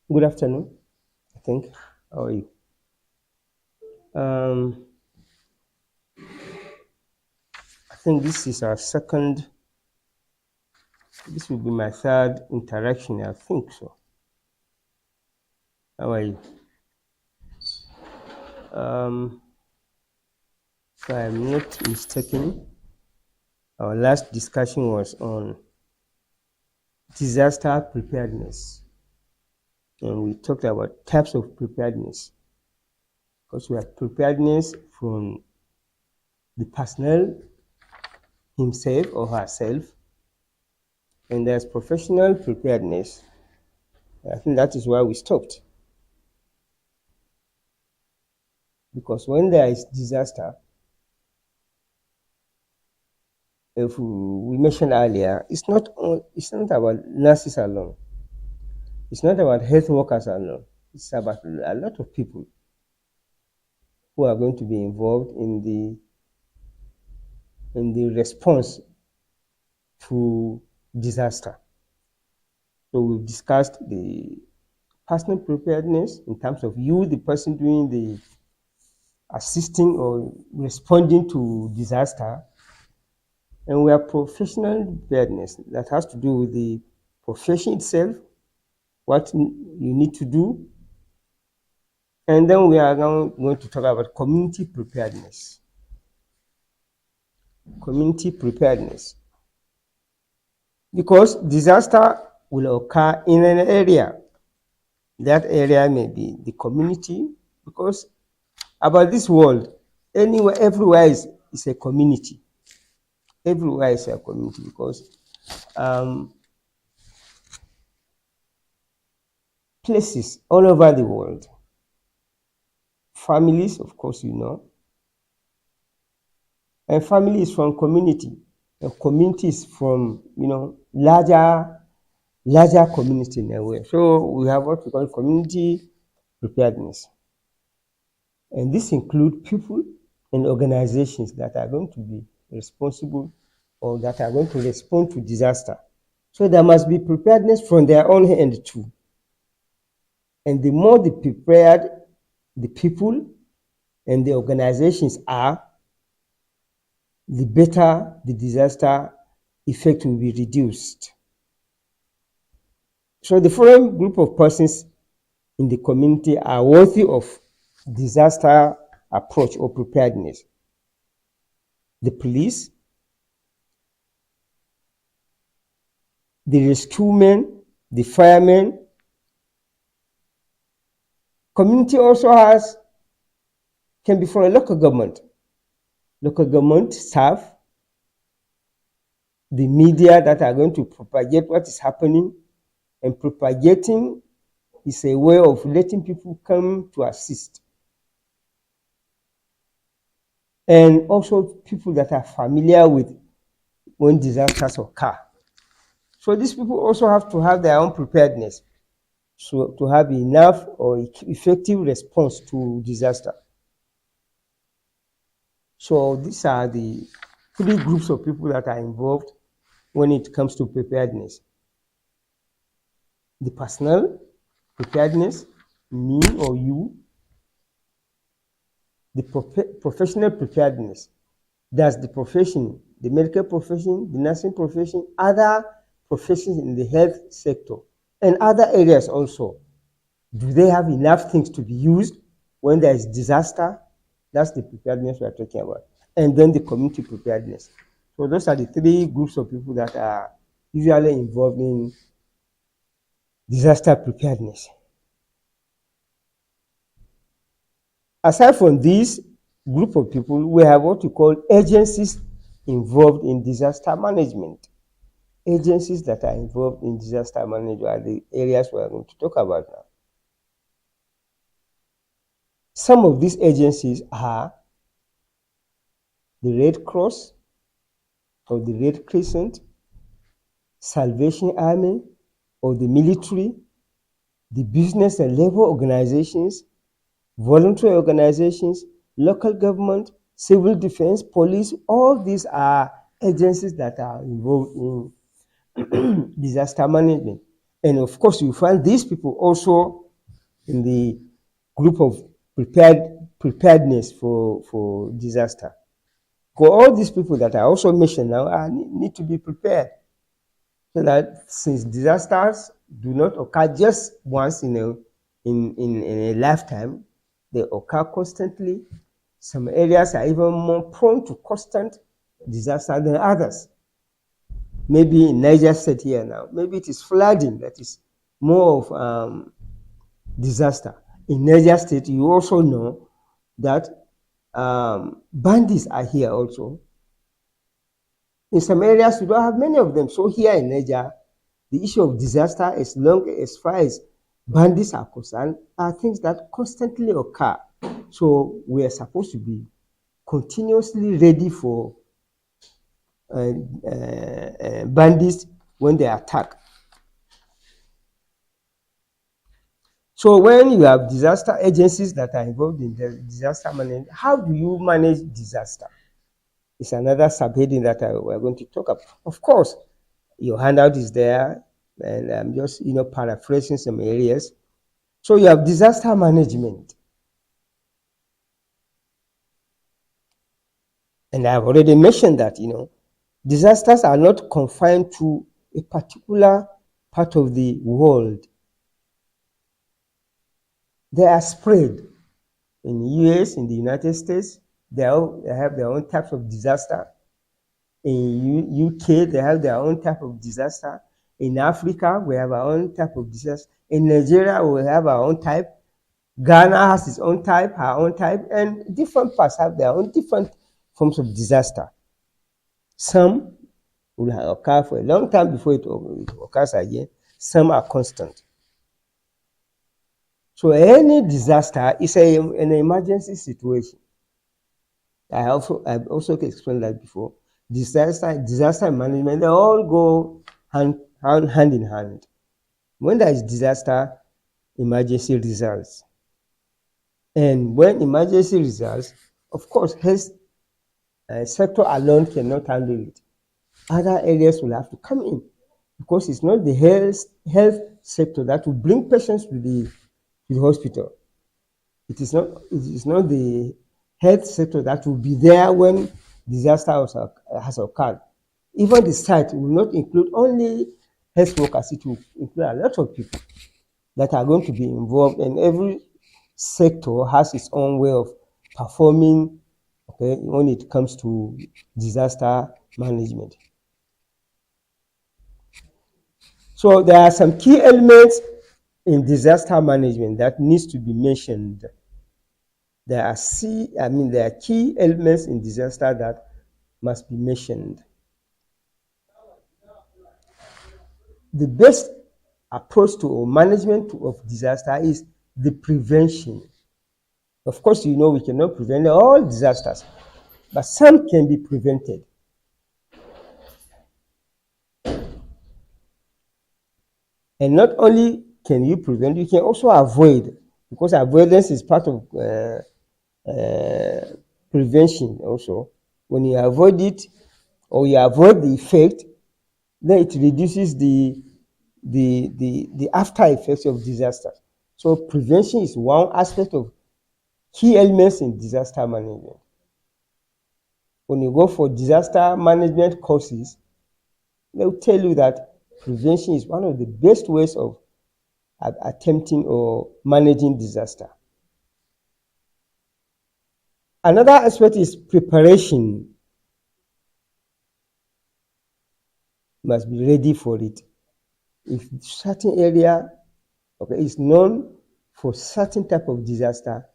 Good afternoon, I think. How are you? Um, I think this is our second, this will be my third interaction, I think so. How are you? If I'm not mistaken, our last discussion was on disaster preparedness. And we talked about types of preparedness. Because we have preparedness from the personnel himself or herself, and there's professional preparedness. I think that is where we stopped. Because when there is disaster, if we mentioned earlier, it's not about nurses alone. It's not about health workers alone. It's about a lot of people who are going to be involved in the response to disaster. So we've discussed the personal preparedness in terms of you, the person doing the assisting or responding to disaster. And we have professional preparedness that has to do with the profession itself, what you need to do. And then we are now going to talk about community preparedness. Community preparedness. Because disaster will occur in an area. That area may be the community, because about this world, anywhere, everywhere is a community. Everywhere is a community because places all over the world, families, of course, you know, and family is from community, and community is from, larger community in a way. So we have what we call community preparedness. And this includes people and organizations that are going to be responsible or that are going to respond to disaster. So there must be preparedness from their own end too. And the more the prepared the people and the organizations are, the better the disaster effect will be reduced. So the following group of persons in the community are worthy of disaster approach or preparedness. The police, the rescuemen, the firemen. Community also can be from a local government. Local government staff, the media that are going to propagate what is happening, and propagating is a way of letting people come to assist. And also people that are familiar with when disasters occur. So these people also have to have their own preparedness, so to have enough or effective response to disaster. So these are the three groups of people that are involved when it comes to preparedness. The personal preparedness, me or you. The professional preparedness, that's the profession, the medical profession, the nursing profession, other professions in the health sector, and other areas also. Do they have enough things to be used when there is disaster? That's the preparedness we are talking about. And then the community preparedness. So those are the three groups of people that are usually involved in disaster preparedness. Aside from this group of people, we have what we call agencies involved in disaster management. Agencies that are involved in disaster management are the areas we are going to talk about now. Some of these agencies are the Red Cross or the Red Crescent, Salvation Army or the military, the business and labor organizations, voluntary organizations, local government, civil defense, police. All these are agencies that are involved in disaster management. And of course, you find these people also in the group of preparedness for disaster. For all these people that I also mentioned now need to be prepared, so that since disasters do not occur just once in a lifetime, they occur constantly. Some areas are even more prone to constant disaster than others. Maybe in Niger State here now, maybe it is flooding that is more of disaster. In Niger State, you also know that bandits are here also. In some areas, we don't have many of them. So here in Niger, the issue of disaster, as far as bandits are concerned, are things that constantly occur. So we are supposed to be continuously ready for bandits when they attack. So when you have disaster agencies that are involved in the disaster management, how do you manage disaster? It's another subheading that we're going to talk about. Of course, your handout is there, and I'm just paraphrasing some areas. So you have disaster management. And I've already mentioned that, disasters are not confined to a particular part of the world. They are spread. In the US, in the United States, they have their own types of disaster. In UK, they have their own type of disaster. In Africa, we have our own type of disaster. In Nigeria, we have our own type. Ghana has its own type, her own type, and different parts have their own different forms of disaster. Some will occur for a long time before it occurs again. Some are constant. So any disaster is an emergency situation. I've also explained that before. Disaster management, they all go hand in hand. When there is disaster, emergency results. And when emergency results, of course, health sector alone cannot handle it. Other areas will have to come in, because it's not the health sector that will bring patients to the hospital. It is not the health sector that will be there when disaster has occurred. Even the site will not include only health workers, it will include a lot of people that are going to be involved, and every sector has its own way of performing, okay, when it comes to disaster management. So there are some key elements in disaster management that needs to be mentioned. There are key elements in disaster that must be mentioned. The best approach to management of disaster is the prevention. Of course, we cannot prevent all disasters, but some can be prevented. And not only can you prevent, you can also avoid, because avoidance is part of prevention also. When you avoid it, or you avoid the effect, then it reduces the after effects of disaster. So prevention is one aspect of key elements in disaster management. When you go for disaster management courses, they'll tell you that prevention is one of the best ways of attempting or managing disaster. Another aspect is preparation. You must be ready for it. If certain area is known for certain type of disaster,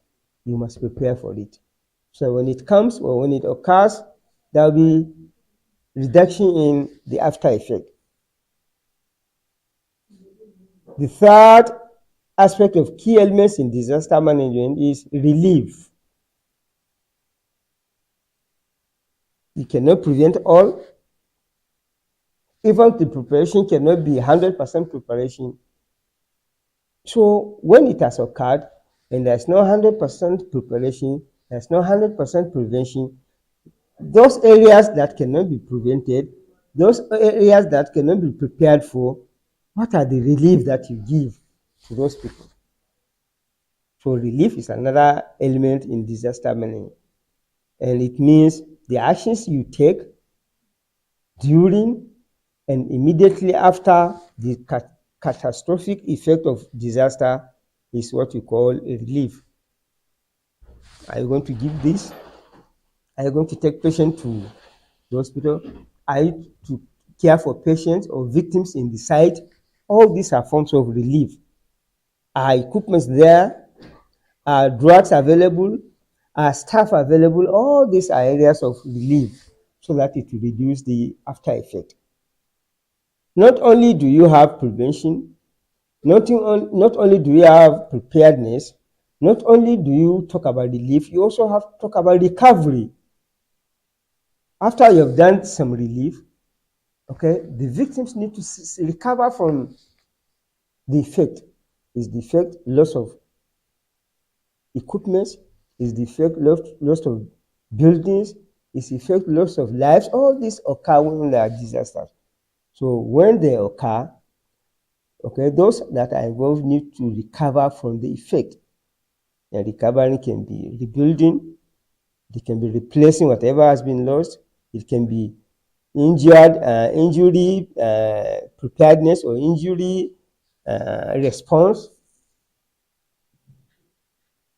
you must prepare for it. So when it comes or when it occurs, there will be reduction in the after effect. The third aspect of key elements in disaster management is relief. You cannot prevent all. Even the preparation cannot be 100% preparation. So when it has occurred and there's no 100% preparation, there's no 100% prevention, those areas that cannot be prevented, those areas that cannot be prepared for, what are the relief that you give to those people? So relief is another element in disaster management. And it means the actions you take during and immediately after the catastrophic effect of disaster is what you call a relief. Are you going to give this? Are you going to take patient to the hospital? Are you to care for patients or victims in the site? All these are forms of relief. Are equipment there? Are drugs available? Are staff available? All these are areas of relief so that it will reduce the after effect. Not only do you have prevention, not only do you have preparedness, not only do you talk about relief, you also have to talk about recovery. After you have done some relief, okay, the victims need to recover from the effect. Is the effect loss of equipment? Is the effect loss of buildings? Is the effect loss of lives? All these occur when there are disasters. So when they occur, okay, those that are involved need to recover from the effect. And recovery can be rebuilding, it can be replacing whatever has been lost, it can be injury preparedness or injury response.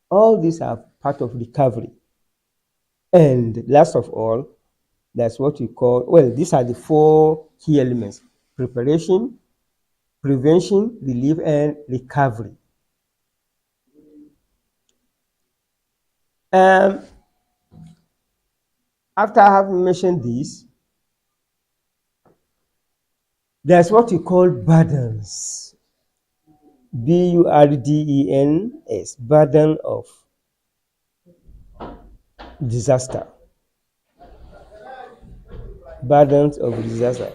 All these are part of recovery. And last of all, that's what we call, well, these are the 4 key elements: preparation, prevention, relief, and recovery. After having mentioned this, there's what we call burdens. BURDENS, burden of disaster. Burdens of disaster.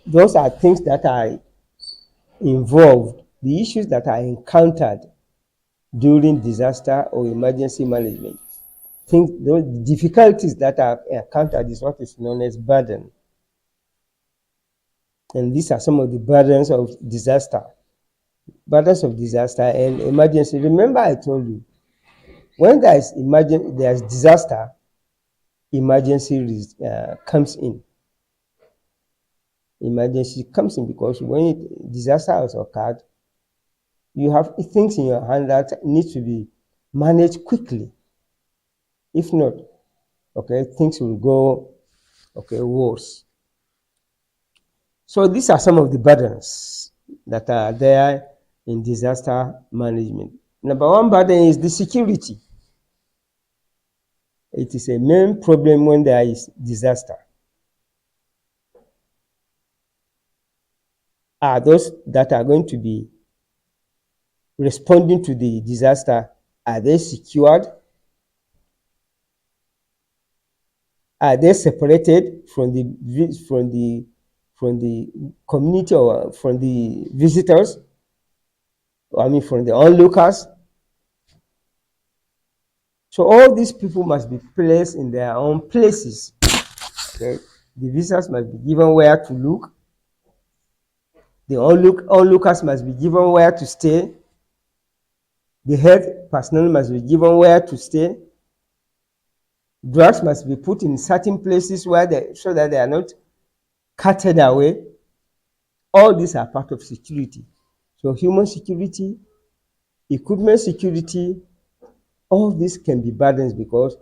Those are things that are involved, the issues that are encountered during disaster or emergency management. Those difficulties that are encountered is what is known as burden. And these are some of the burdens of disaster. Burdens of disaster and emergency. Remember I told you, when there's disaster, emergency comes in. Emergency comes in because when disaster has occurred, you have things in your hand that need to be managed quickly. If not, okay, things will go, okay, worse. So these are some of the burdens that are there in disaster management. Number 1 burden is the security. It is a main problem when there is disaster. Are those that are going to be responding to the disaster, are they secured? Are they separated from the community or from the visitors? I mean, from the onlookers? So all these people must be placed in their own places. Okay? The visitors must be given where to look. The onlookers must be given where to stay. The health personnel must be given where to stay. Drugs must be put in certain places so that they are not carted away. All these are part of security. So human security, equipment security, all these can be burdens because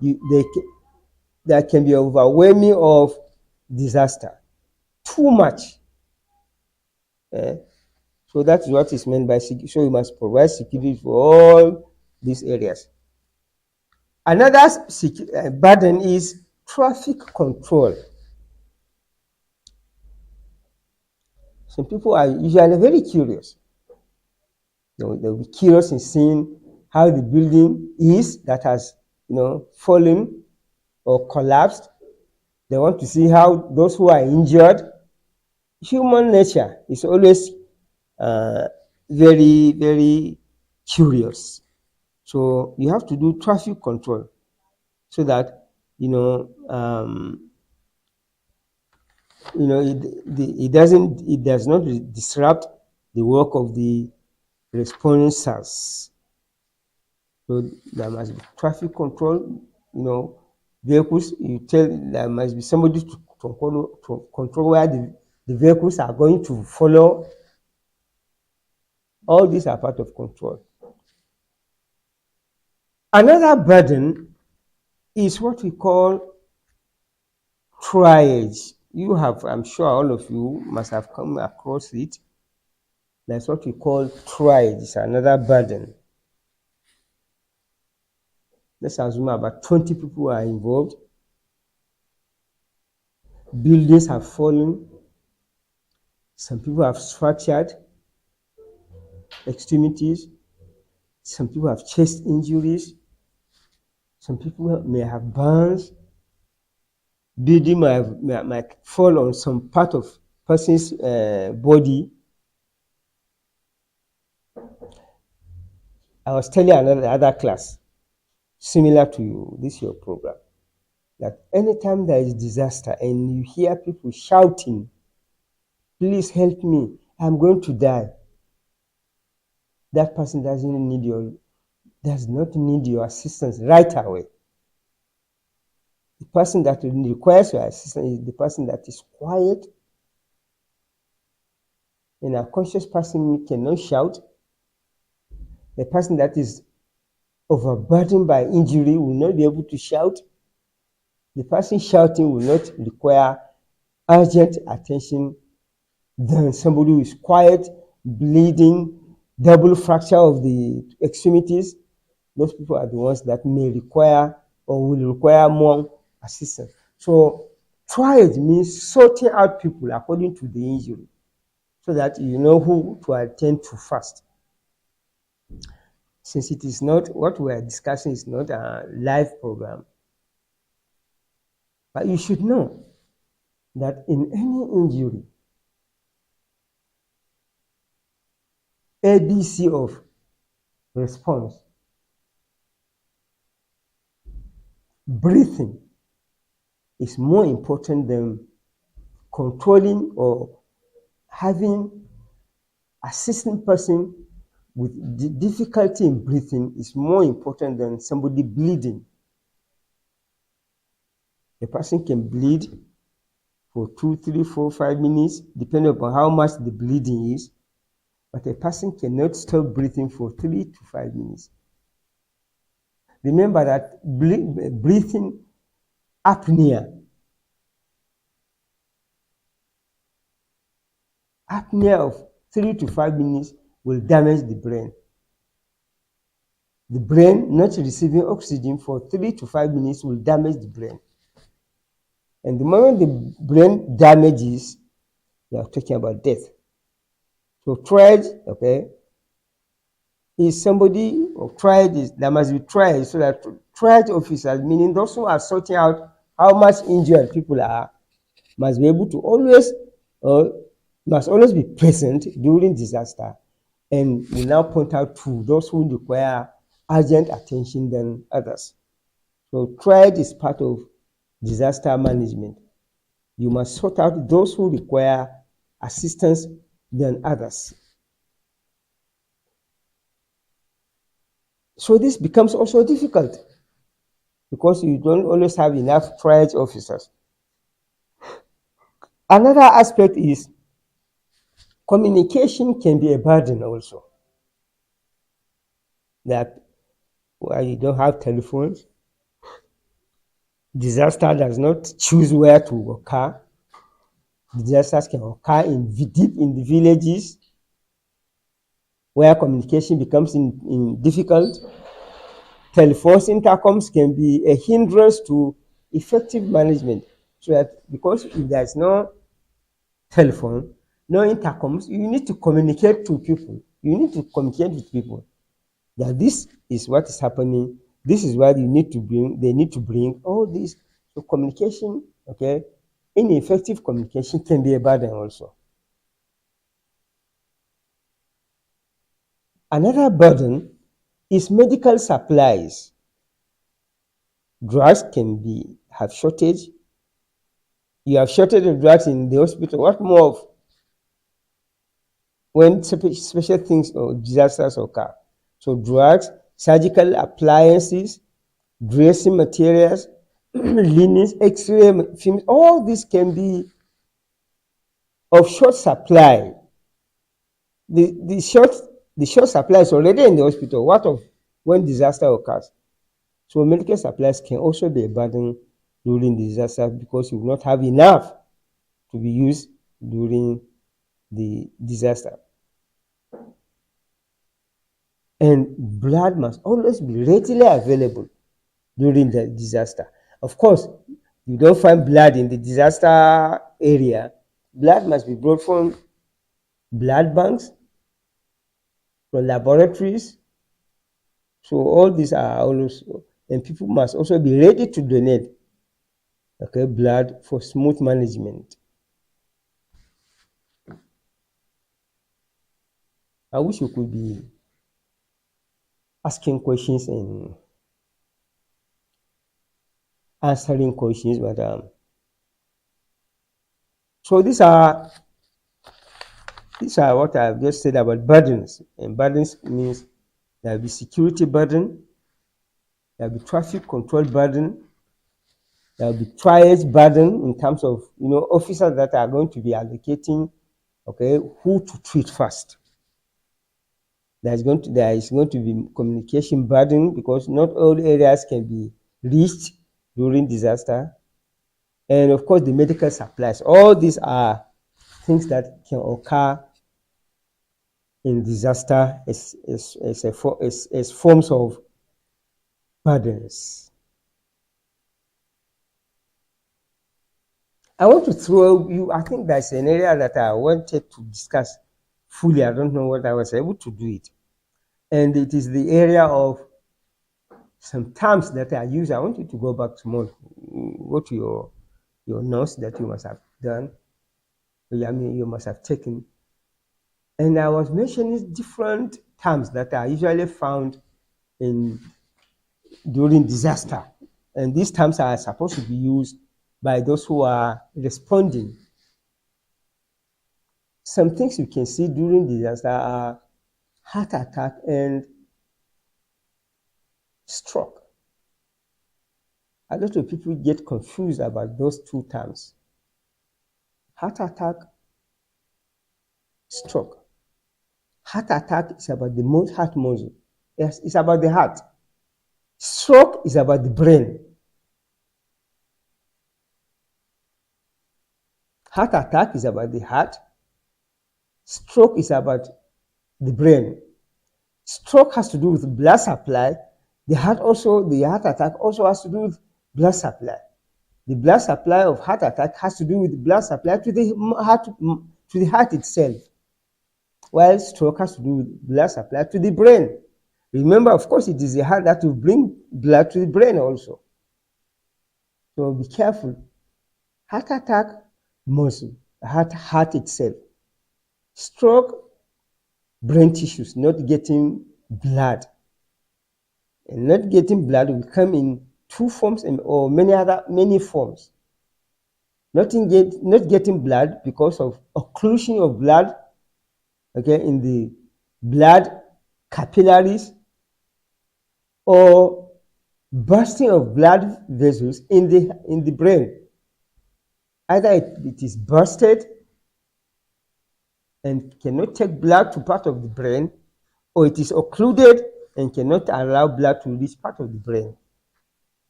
there can be overwhelming of disaster. Too much. So that is what is meant by security. So you must provide security for all these areas. Another burden is traffic control. Some people are usually very curious. They'll be curious in seeing how the building is that has, fallen or collapsed. They want to see how those who are injured. Human nature is always very, very curious. So you have to do traffic control so that, it does not disrupt the work of the responders. So there must be traffic control, vehicles. There must be somebody to control where the vehicles are going to follow. All these are part of control. Another burden is what we call triage. I'm sure all of you must have come across it. That's what we call triage. It's another burden. Let's assume about 20 people are involved. Buildings have fallen. Some people have fractured extremities. Some people have chest injuries. Some people may have burns. Building might fall on some part of person's body. I was telling another class, similar to this your program, that anytime there is disaster and you hear people shouting, "Please help me, I'm going to die," that person does not need your assistance right away. The person that requires your assistance is the person that is quiet. An unconscious person cannot shout. The person that is overburdened by injury will not be able to shout. The person shouting will not require urgent attention than somebody who is quiet, bleeding, double fracture of the extremities. Those people are the ones that may require or will require more assistance. So triage means sorting out people according to the injury so that you know who to attend to first. Since it is not, what we are discussing is not a live program, but you should know that in any injury, ABC of response, breathing is more important than controlling or having assisting person with the difficulty in breathing is more important than somebody bleeding. A person can bleed for 2, 3, 4, 5 minutes, depending upon how much the bleeding is, but a person cannot stop breathing for 3 to 5 minutes. Remember that breathing apnea of 3 to 5 minutes will damage the brain. The brain not receiving oxygen for 3 to 5 minutes will damage the brain. And the moment the brain damages, we are talking about death. So triage, okay, is somebody, or triage is, there must be triage, so that triage officers, meaning those who are sorting out how much injured people are, must be able to must always be present during disaster, and will now point out to those who require urgent attention than others. So triage is part of disaster management. You must sort out those who require assistance than others. So this becomes also difficult because you don't always have enough triage officers. Another aspect is communication can be a burden also. That while you don't have telephones, disaster does not choose where to occur. Disasters can occur deep in the villages where communication becomes difficult. Telephones, intercoms can be a hindrance to effective management. So that because if there's no telephone, no intercoms, you need to communicate to people. You need to communicate with people that this is what is happening. This is what you need to bring. They need to bring all this. So communication, okay, ineffective communication can be a burden also. Another burden is medical supplies. Drugs can have shortage. You have shortage of drugs in the hospital. What more of when special things or disasters occur? So drugs, surgical appliances, dressing materials, linens, X-ray films, all this can be of short supply. The short supply is already in the hospital. What of when disaster occurs? So medical supplies can also be a burden during disaster because you will not have enough to be used during the disaster. And blood must always be readily available during the disaster. Of course, you don't find blood in the disaster area. Blood must be brought from blood banks, from laboratories. So all these are also, and people must also be ready to donate, okay, blood for smooth management. I wish you could be asking questions and answering questions, but so these are what I've just said about burdens. And burdens means there will be security burden, there will be traffic control burden, there will be triage burden in terms of officers that are going to be allocating, okay, who to treat first. There is going to be communication burden because not all areas can be reached during disaster. And of course, the medical supplies. All these are things that can occur in disaster as forms of burdens. I want to throw you, I think that's an area that I wanted to discuss fully. I don't know what I was able to do it. And it is the area of some terms that I use. I want you to go back tomorrow, go to your notes that you must have done, you must have taken. And I was mentioning different terms that are usually found during disaster. And these terms are supposed to be used by those who are responding. Some things you can see during disaster are heart attack and stroke. A lot of people get confused about those two terms. Heart attack, stroke. Heart attack is about the heart muscle. Yes, it's about the heart. Stroke is about the brain. Heart attack is about the heart. Stroke is about the brain. Stroke has to do with blood supply. The heart attack also has to do with blood supply. The blood supply of heart attack has to do with blood supply to the heart itself, while stroke has to do with blood supply to the brain. Remember, of course, it is the heart that will bring blood to the brain also. So be careful. Heart attack, muscle, heart itself. Stroke, brain tissues not getting blood. And not getting blood will come in two forms or many forms. Not getting blood because of occlusion of blood, okay, in the blood capillaries, or bursting of blood vessels in the brain. Either it is bursted and cannot take blood to part of the brain, or it is occluded and cannot allow blood to reach part of the brain.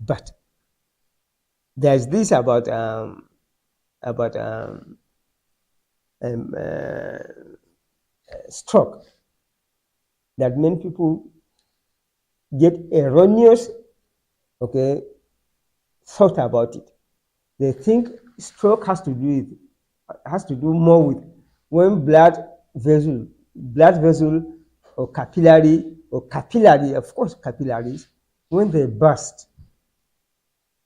But there's this about stroke that many people get erroneous, okay, thought about it. They think stroke has to do more with when blood vessel or capillary, of course capillaries, when they burst.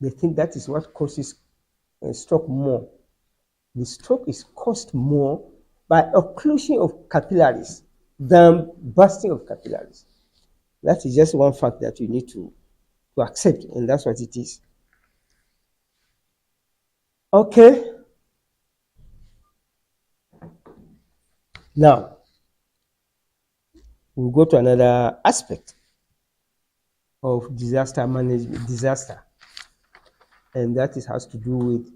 They think that is what causes stroke more. The stroke is caused more by occlusion of capillaries than bursting of capillaries. That is just one fact that you need to accept, and that's what it is. Okay. Now, we'll go to another aspect of disaster management, and that has to do with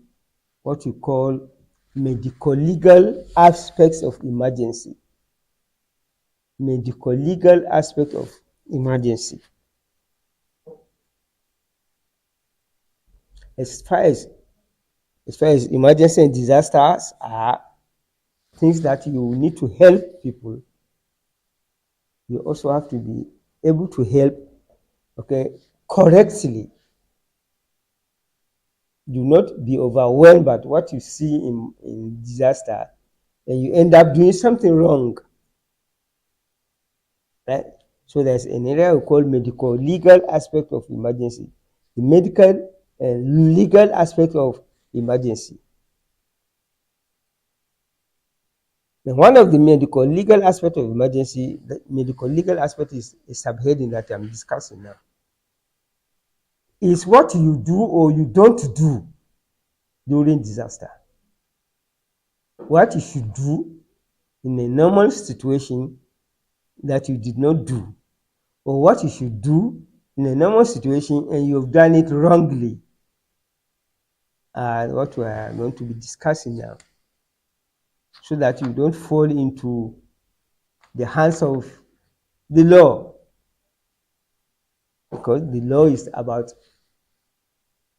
what you call medical legal aspects of emergency. Medical legal aspect of emergency. As far as emergency and disasters are things that you need to help people, you also have to be able to help, correctly. Do not be overwhelmed by what you see in disaster and you end up doing something wrong. Right? So there's an area we call medical legal aspect of emergency. The medical and legal aspect of emergency. And one of the medical legal aspect of emergency, the medical legal aspect is a subheading that I'm discussing now. Is what you do or you don't do during disaster. What you should do in a normal situation that you did not do, or what you should do in a normal situation and you've done it wrongly, what we are going to be discussing now, so that you don't fall into the hands of the law, because the law is about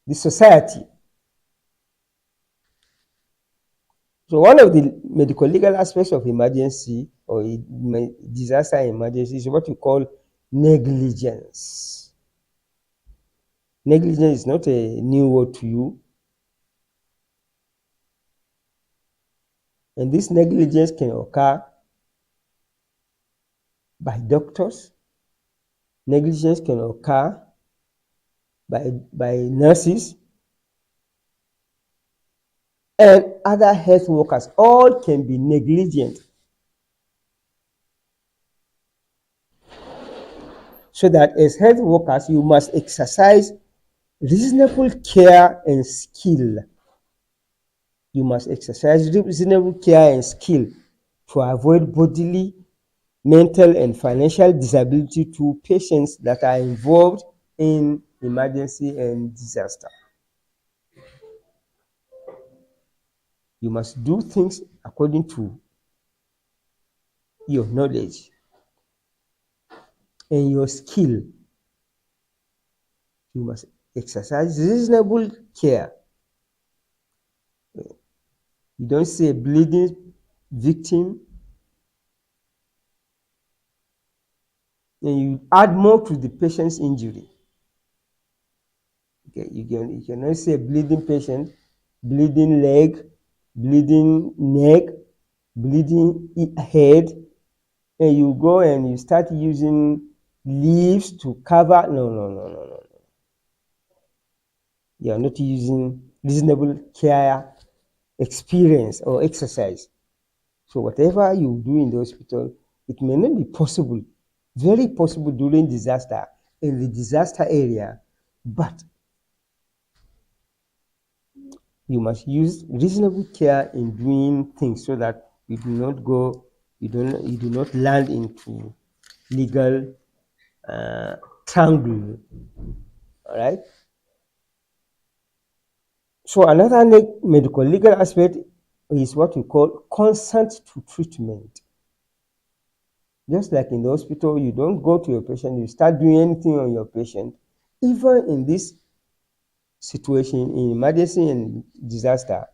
the society. So one of the medical legal aspects of emergency or disaster emergency is what you call negligence. Negligence is not a new word to you. And this negligence can occur by doctors. Negligence can occur by nurses and other health workers. All can be negligent. So that as health workers, you must exercise reasonable care and skill. You must exercise reasonable care and skill to avoid bodily, mental, and financial disability to patients that are involved in emergency and disaster. You must do things according to your knowledge and your skill. You must exercise reasonable care. You don't see a bleeding victim and you add more to the patient's injury. Okay, you cannot see a bleeding patient, bleeding leg, bleeding neck, bleeding head, and you go and you start using leaves to cover. No. You are not using reasonable care, experience, or exercise. So whatever you do in the hospital, it may not be possible, very possible during disaster in the disaster area, but you must use reasonable care in doing things so that you do not land into legal triangle. All right. So another medical legal aspect is what we call consent to treatment. Just like in the hospital, you don't go to your patient, you start doing anything on your patient. Even in this situation, in emergency and disaster,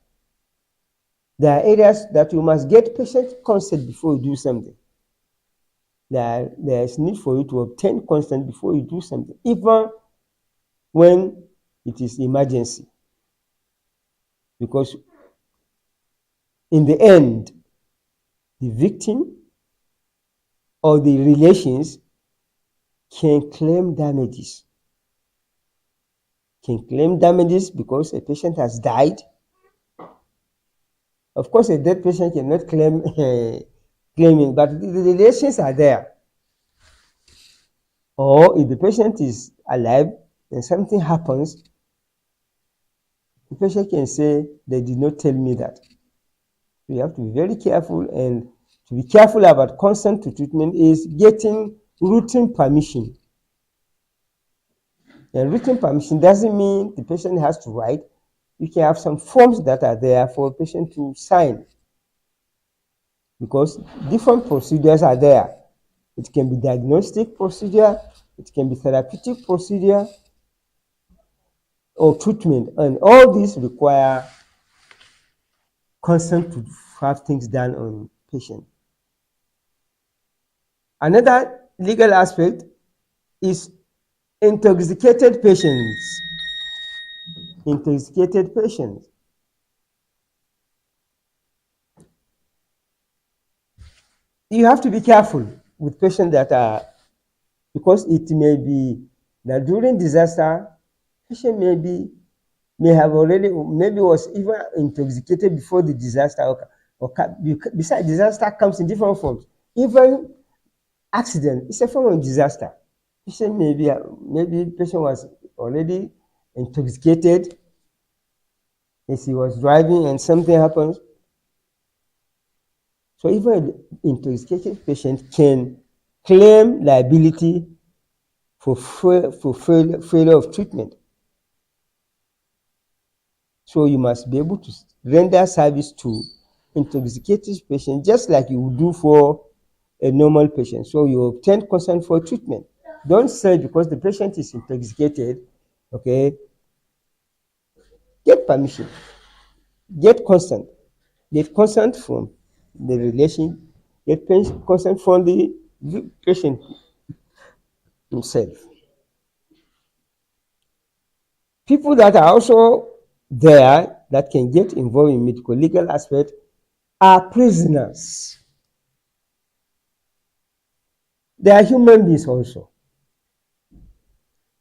there are areas that you must get patient consent before you do something. There is need for you to obtain consent before you do something, even when it is emergency. Because in the end, the victim or the relations can claim damages. Because a patient has died. Of course, a dead patient cannot claim claiming, but the relations are there. Or if the patient is alive and something happens, the patient can say, they did not tell me that. So you have to be very careful and to be careful about consent to treatment is getting written permission. And written permission doesn't mean the patient has to write. You can have some forms that are there for a patient to sign, because different procedures are there. It can be diagnostic procedure, it can be therapeutic procedure, or treatment, and all these require consent to have things done on patient. Another legal aspect is intoxicated patients. Intoxicated patients. You have to be careful with patients that are, because it may be that during disaster, patient may have already, maybe was even intoxicated before the disaster, or besides, disaster comes in different forms. Even accident is a form of disaster. Patient maybe patient was already intoxicated as he was driving and something happens. So even an intoxicated patient can claim liability for failure of treatment. So you must be able to render service to intoxicated patient just like you would do for a normal patient. So you obtain consent for treatment. Don't say because the patient is intoxicated, okay, get permission, get consent from the relation, get consent from the patient himself. People that are also there that can get involved in medical legal aspect are prisoners. They are human beings also.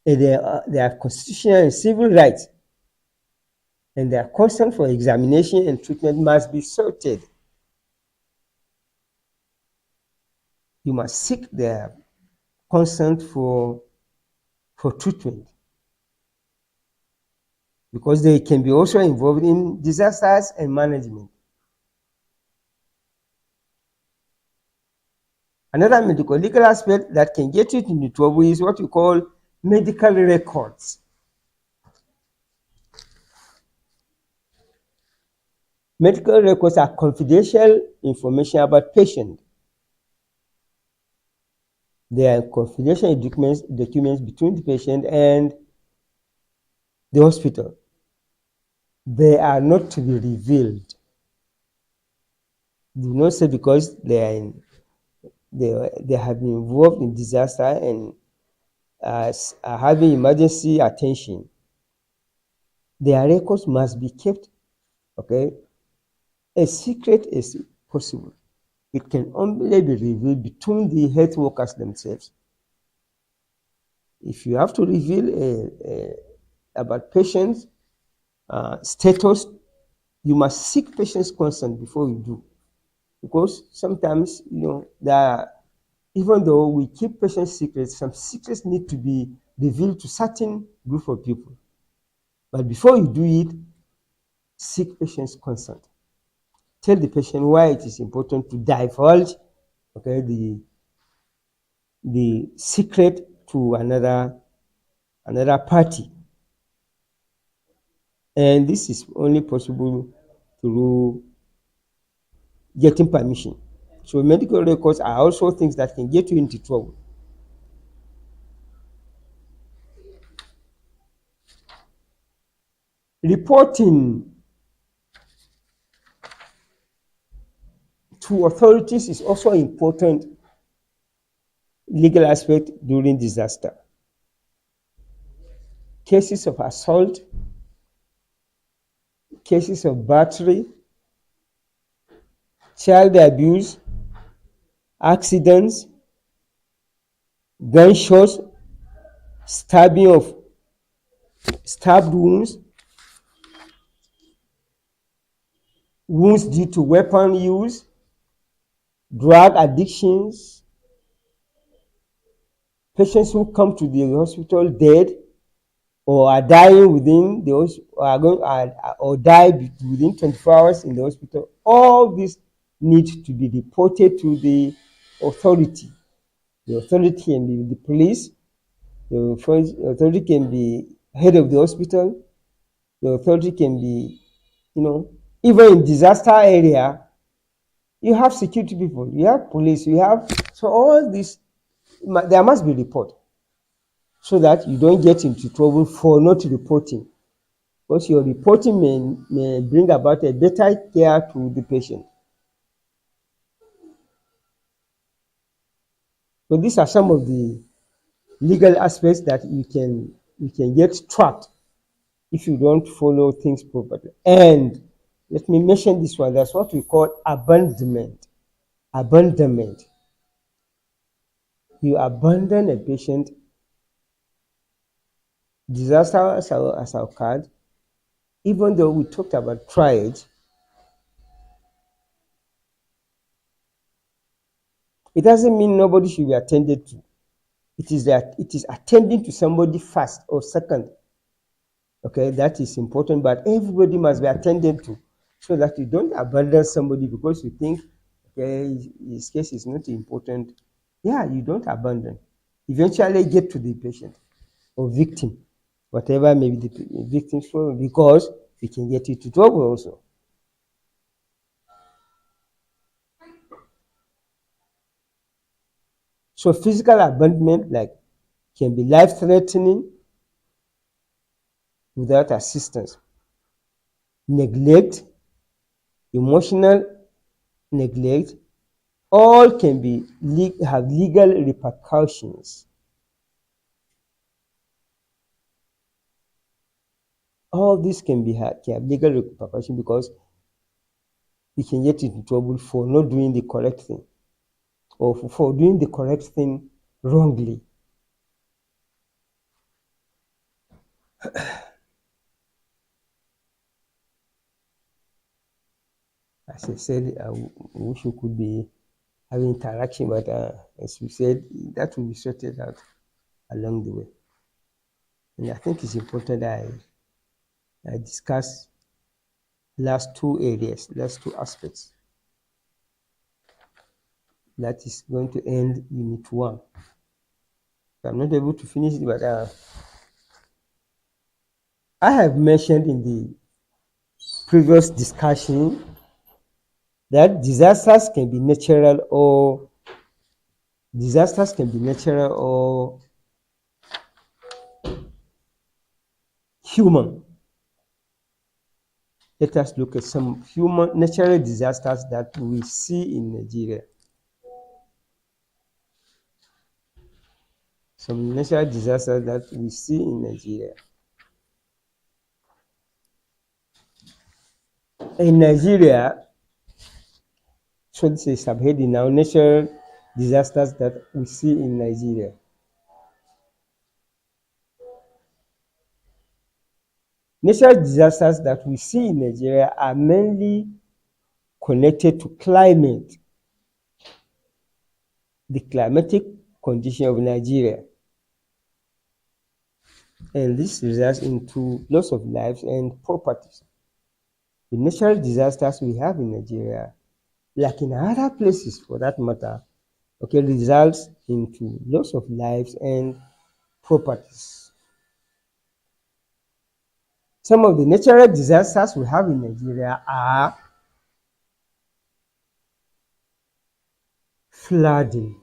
And they have constitutional and civil rights. And their consent for examination and treatment must be sorted. You must seek their consent for treatment, because they can be also involved in disasters and management. Another medical legal aspect that can get you into trouble is what we call medical records. Medical records are confidential information about patient. They are confidential documents between the patient and the hospital. They are not to be revealed. Do not say because they have been involved in disaster and are having emergency attention. Their records must be kept, okay, as secret as possible. It can only be revealed between the health workers themselves. If you have to reveal about patients' status, you must seek patients' consent before you do, because sometimes, even though we keep patients' secrets, some secrets need to be revealed to certain group of people. But before you do it, seek patients' consent. Tell the patient why it is important to divulge, okay, the secret to another party. And this is only possible through getting permission. So medical records are also things that can get you into trouble. Reporting to authorities is also important legal aspect during disaster. Cases of assault, cases of battery, child abuse, accidents, gunshots, stabbed wounds, wounds due to weapon use, drug addictions, patients who come to the hospital dead or are dying within the or die within 24 hours in the hospital. All these need to be reported to the authority. The authority can be the police, the authority can be head of the hospital, the authority can be, even in disaster area, you have security people, you have police, you have, so all this, there must be report so that you don't get into trouble for not reporting. Because your reporting may bring about a better care to the patient. So these are some of the legal aspects that you can get trapped if you don't follow things properly. And let me mention this one. That's what we call abandonment. Abandonment. You abandon a patient, disaster has occurred, even though we talked about triage, it doesn't mean nobody should be attended to. It is that it is attending to somebody first or second. Okay, that is important, but everybody must be attended to so that you don't abandon somebody because you think, okay, his case is not important. Yeah, you don't abandon. Eventually get to the patient or victim, whatever may be the victim's problem, because we can get into trouble also. So physical abandonment, like, can be life-threatening without assistance. Neglect, emotional neglect, all can be have legal repercussions. All this can have legal repercussions because we can get into trouble for not doing the correct thing or for doing the correct thing wrongly. As I said, I wish we could be having interaction, but as we said, that will be sorted out along the way. And I think it's important that I discuss last two aspects. That is going to end Unit 1. So I'm not able to finish it, but I have mentioned in the previous discussion that disasters can be natural or human. Let us look at some natural disasters that we see in Nigeria. Some natural disasters that we see in Nigeria. In Nigeria, so this is subheading now, natural disasters that we see in Nigeria. Natural disasters that we see in Nigeria are mainly connected to climate, the climatic condition of Nigeria. And this results into loss of lives and properties. The natural disasters we have in Nigeria, like in other places for that matter, okay, results into loss of lives and properties. Some of the natural disasters we have in Nigeria are flooding.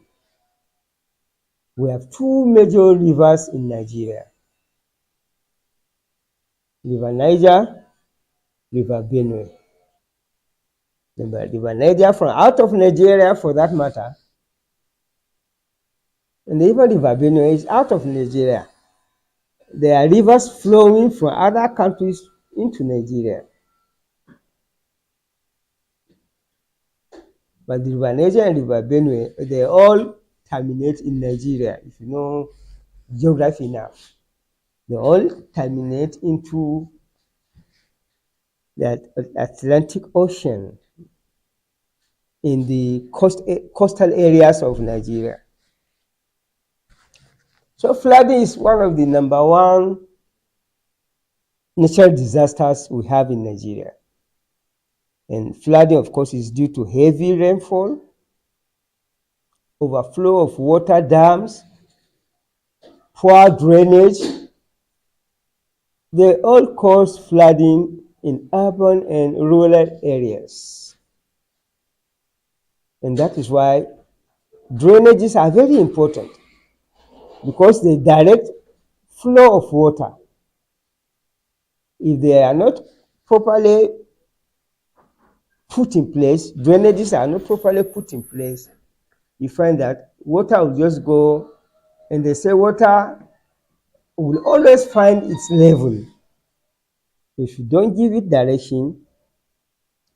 We have two major rivers in Nigeria: River Niger, River Benue. River Niger from out of Nigeria for that matter, and even River Benue is out of Nigeria. There are rivers flowing from other countries into Nigeria. But the River Niger and River Benue, they all terminate in Nigeria. If you know geography now, they all terminate into the Atlantic Ocean in the coastal areas of Nigeria. So flooding is one of the number one natural disasters we have in Nigeria. And flooding, of course, is due to heavy rainfall, overflow of water dams, poor drainage. They all cause flooding in urban and rural areas. And that is why drainages are very important, because they direct flow of water. If they are not properly put in place, drainages are not properly put in place, you find that water will just go, and they say water will always find its level. If you don't give it direction,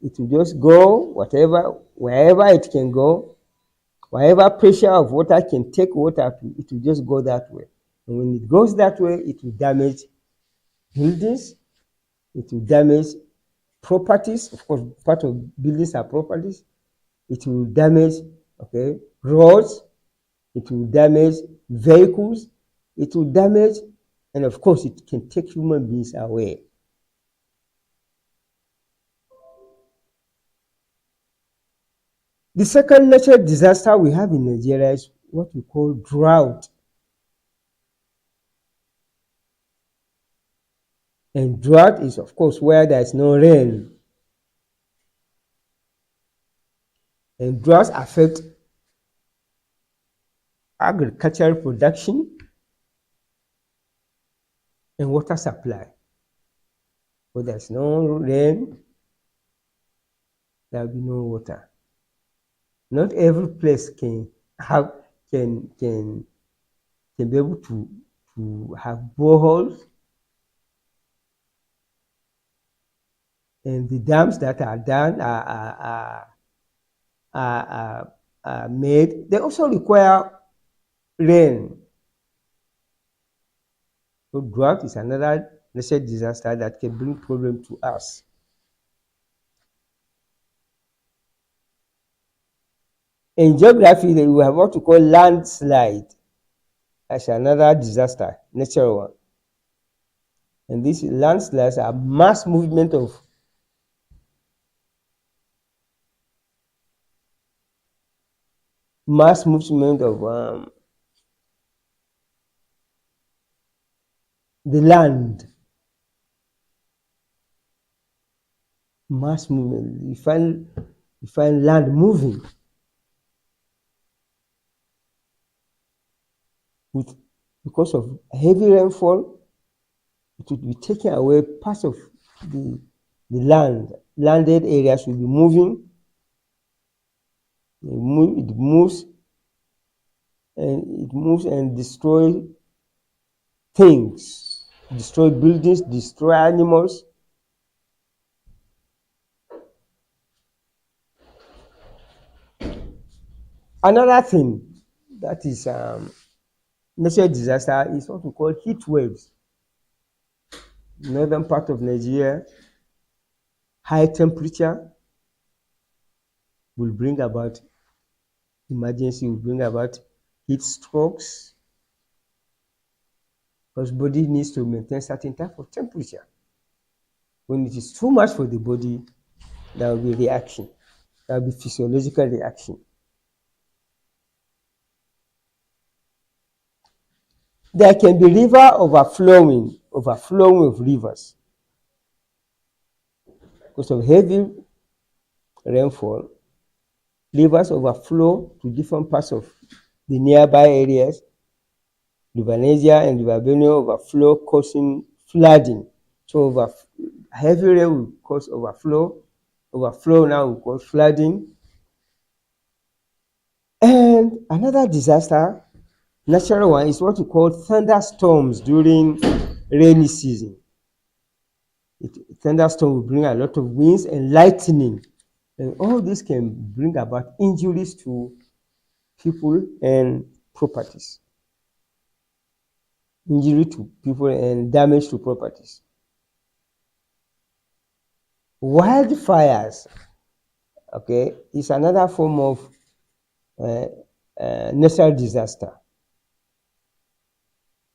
it will just go wherever it can go, wherever pressure of water can take water to, it will just go that way. And when it goes that way, it will damage buildings, it will damage properties. Of course, part of buildings are properties. It will damage, okay, roads, it will damage vehicles, it will damage, and of course, it can take human beings away. The second natural disaster we have in Nigeria is what we call drought. And drought is, of course, where there is no rain. And droughts affect agricultural production and water supply. When there's no rain, there will be no water. Not every place can be able to have boreholes, and the dams that are done are made. They also require rain. So drought is another natural disaster that can bring problem to us. In geography, we have what we call landslide as another disaster, natural one. And these landslides are mass movement of the land. Mass movement. You find land moving because of heavy rainfall. It will be taking away parts of the land. Landed areas will be moving. It moves and destroy things, destroy buildings, destroy animals. Another thing that is natural disaster is what we call heat waves. Northern part of Nigeria, high temperature will bring about emergency, will bring about heat strokes, because body needs to maintain certain type of temperature. When it is too much for the body, there will be reaction. There will be physiological reaction. There can be river overflowing of rivers. Because of heavy rainfall, rivers overflow to different parts of the nearby areas. River Niger and River Benue overflow, causing flooding. So heavy rain will cause overflow. Overflow now will cause flooding. And another disaster, natural one, is what we call thunderstorms during rainy season. Thunderstorm will bring a lot of winds and lightning. And all this can bring about injuries to people and properties. Injury to people and damage to properties. Wildfires, okay, is another form of natural disaster.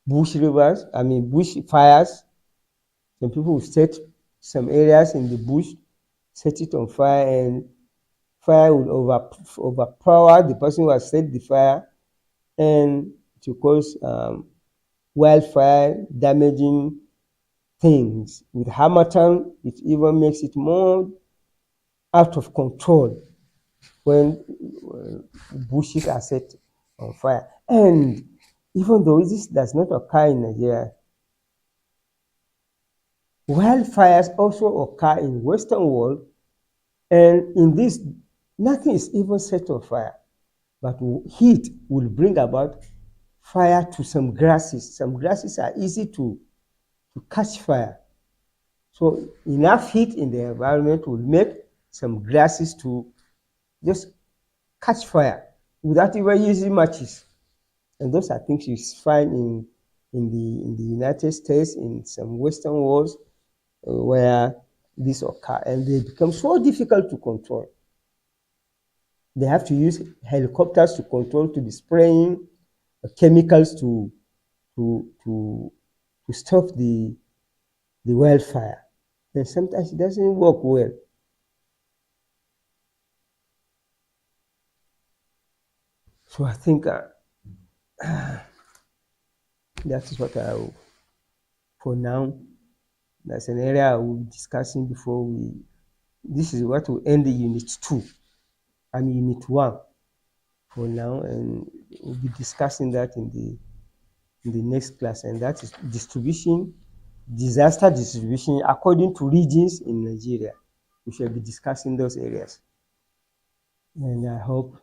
Bush fires. Some people will set some areas in the bush set it on fire, and fire will overpower the person who has set the fire, and to cause wildfire, damaging things. With harmattan, it even makes it more out of control when bushes are set on fire. And even though this does not occur in Nigeria, wildfires also occur in Western world, and in this, nothing is even set on fire, but heat will bring about fire to some grasses. Some grasses are easy to catch fire. So enough heat in the environment will make some grasses to just catch fire without even using matches. And those are things you find in the United States, in some Western worlds, where this occur, and they become so difficult to control. They have to use helicopters to control, to be spraying chemicals to stop the wildfire. And sometimes it doesn't work well. So I think that is what I will, for now. That's an area I will be discussing before we. This is what will end the Unit 2 and Unit 1 for now, and we'll be discussing that in the next class, and that is disaster distribution according to regions in Nigeria. We shall be discussing those areas, and I hope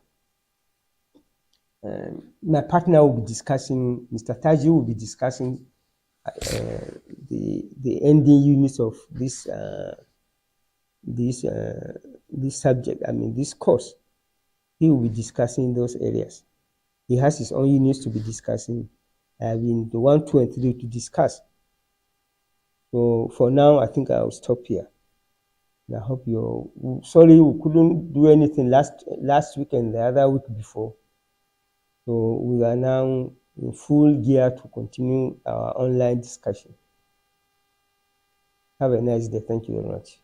my partner will be discussing, Mr. Taji will be discussing the ending units of this subject. I mean, this course. He will be discussing those areas. He has his own units to be discussing. I have been the 1, 2, and 3 to discuss. So for now, I think I'll stop here. And I hope you're sorry we couldn't do anything last week and the other week before. So we are now in full gear to continue our online discussion. Have a nice day. Thank you very much.